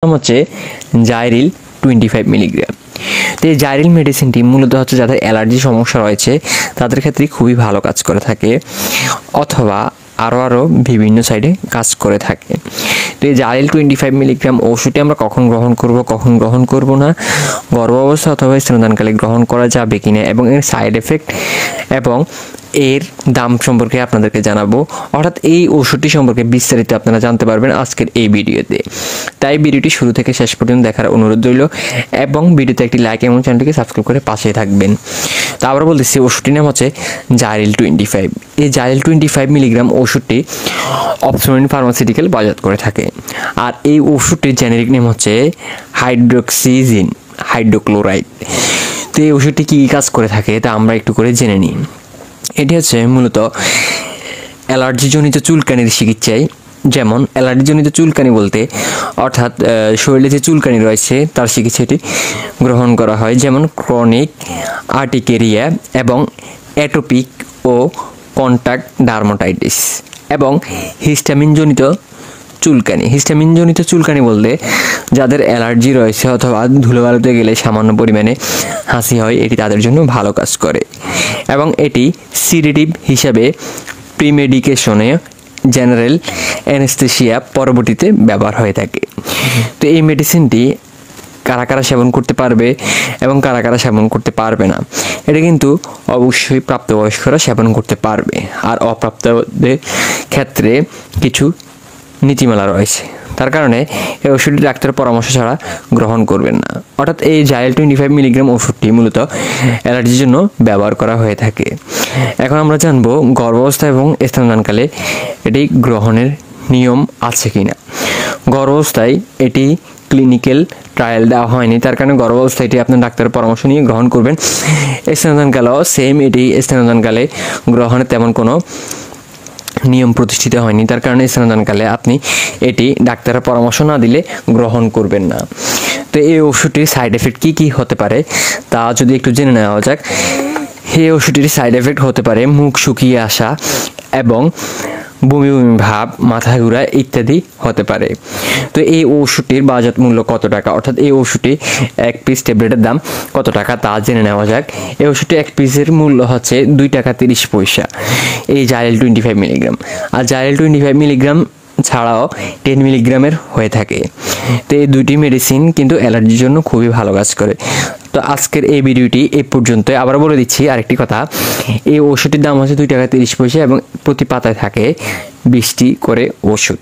নাম হচ্ছে জাইরিল 25 মিলিগ্রাম। তো এই জাইরিল মেডিসিনটি মূলত হচ্ছে যাদের অ্যালার্জি সমস্যা রয়েছে তাদের ক্ষেত্রে খুবই ভালো কাজ করে থাকে, অথবা আরও বিভিন্ন সাইডে কাজ করে থাকে। তো এই জাইরিল 25 মিলিগ্রাম ওষুধটি আমরা কখন গ্রহণ করব না, গর্ভাবস্থা অথবা স্তন্যদানকালে গ্রহণ করা যাবে কিনা এবং এর সাইড এফেক্ট এবং এর দাম সম্পর্কে আপনাদেরকে জানাবো। অর্থাৎ এই ওষুধটি সম্পর্কে বিস্তারিত আপনারা জানতে পারবেন আজকের এই ভিডিওতে। তাই ভিডিওটি শুরু থেকে শেষ পর্যন্ত দেখার অনুরোধ রইল এবং ভিডিওতে একটি লাইক এবং চ্যানেলটিকে সাবস্ক্রাইব করে পাশে থাকবেন। তো আবার বলতেছি, ওষুধটির নাম হচ্ছে জাইরিল 25। এই জাইরিল 25 মিলিগ্রাম ওষুধটি অপসমেন ফার্মাসিউটিক্যাল বাজার করে থাকে। আর এই ওষুধটির জেনেরিক নেম হচ্ছে হাইড্রোক্সিজিন হাইড্রোক্লোরাইড। তো এই ওষুধটি কী কাজ করে থাকে তা আমরা একটু করে জেনে নিই। এটি হচ্ছে মূলত অ্যালার্জিজনিত চুলকানির চিকিৎসায়, যেমন অ্যালার্জিজনিত চুলকানি বলতে অর্থাৎ শরীরে যে চুলকানি রয়েছে তার চিকিৎসাটি গ্রহণ করা হয়, যেমন ক্রনিক আর্টিকেরিয়া এবং অ্যাটোপিক ও কন্টাক্ট ডার্মাটাইটিস এবং হিস্টামিনজনিত চুলকানি বলতে যাদের অ্যালার্জি রয়েছে অথবা ধুলোবালুতে গেলে সামান্য পরিমাণে হাসি হয়, এটি তাদের জন্য ভালো কাজ করে এবং এটি সিডেটিভ হিসাবে প্রিমেডিকেশনে জেনারেল অ্যানেস্থেসিয়া পরবর্তীতে ব্যবহার হয়ে থাকে। তো এই মেডিসিনটি কারা সেবন করতে পারবে এবং কারা সেবন করতে পারবে না, এটা কিন্তু অবশ্যই প্রাপ্তবয়স্করা সেবন করতে পারবে, আর অপ্রাপ্তদের ক্ষেত্রে কিছু নীতিমালা রয়েছে। তার কারণে এই ওষুধটি ডাক্তারের পরামর্শ ছাড়া গ্রহণ করবেন না। অর্থাৎ এই জাইরিল 25 মিলিগ্রাম ওষুধটি মূলত অ্যালার্জির জন্য ব্যবহার করা হয়ে থাকে। এখন আমরা জানবো গর্ভাবস্থা এবং স্তন্যদানকালে এটি গ্রহণের নিয়ম আছে কিনা। গর্ভাবস্থায় এটি ক্লিনিক্যাল ট্রায়াল দেওয়া হয়নি, তার কারণে গর্ভাবস্থায় এটি আপনার ডাক্তারের পরামর্শ নিয়ে গ্রহণ করবেন। স্তন্যদানকালেও সেম, এটি স্তন্যদানকালে গ্রহণের তেমন কোনো নিয়ম প্রতিষ্ঠিত হয়নি, তার কারণে স্তন্যদানকালে আপনি এটি ডাক্তারের পরামর্শ না দিলে গ্রহণ করবেন না। তো এই ওষুধটির সাইড এফেক্ট কী হতে পারে তা যদি একটু জেনে নেওয়া যাক। এই ওষুধটির সাইড এফেক্ট হতে পারে মুখ শুকিয়ে আসা এবং বমি ভাব, মাথা ঘোরা ইত্যাদি হতে পারে। তো এই ওষুধটির বাজার মূল্য কত টাকা, অর্থাৎ এই ওষুধটি এক পিস ট্যাবলেটের দাম কত টাকা তা জেনে নেওয়া যাক। এই ওষুধটি এক পিসের মূল্য হচ্ছে 2 টাকা 30 পয়সা, এই জাইরিল 25 মিলিগ্রাম। আর জাইরিল 25 মিলিগ্রাম ছাড়াও 10 মিলিগ্রামের হয়ে থাকে। তো এই দুটি মেডিসিন কিন্তু অ্যালার্জির জন্য খুবই ভালো কাজ করে। তো আজকের এই ভিডিওটি এই পর্যন্ত। আবার বলে দিচ্ছি আরেকটি কথা, এই ওষুধটির দাম হচ্ছে 2 টাকা 30 পয়সা এবং প্রতি পাতায় থাকে 20টি করে ওষুধ।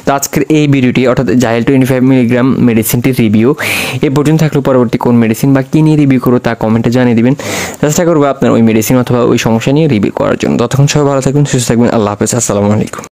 তো আজকের এই ভিডিওটি অর্থাৎ জাইরিল 25 মিলিগ্রাম মেডিসিনটির রিভিউ এই পর্যন্ত থাকলে পরবর্তী কোন মেডিসিন বা কী নিয়ে রিভিউ করবো তা কমেন্টে জানিয়ে দিবেন। চেষ্টা করবো আপনার ওই মেডিসিন অথবা ওই সমস্যা নিয়ে রিভিউ করার জন্য। ততক্ষণ সবাই ভালো থাকবেন, সুস্থ থাকবেন। আল্লাহ হাফেজ, আসসালামু আলাইকুম।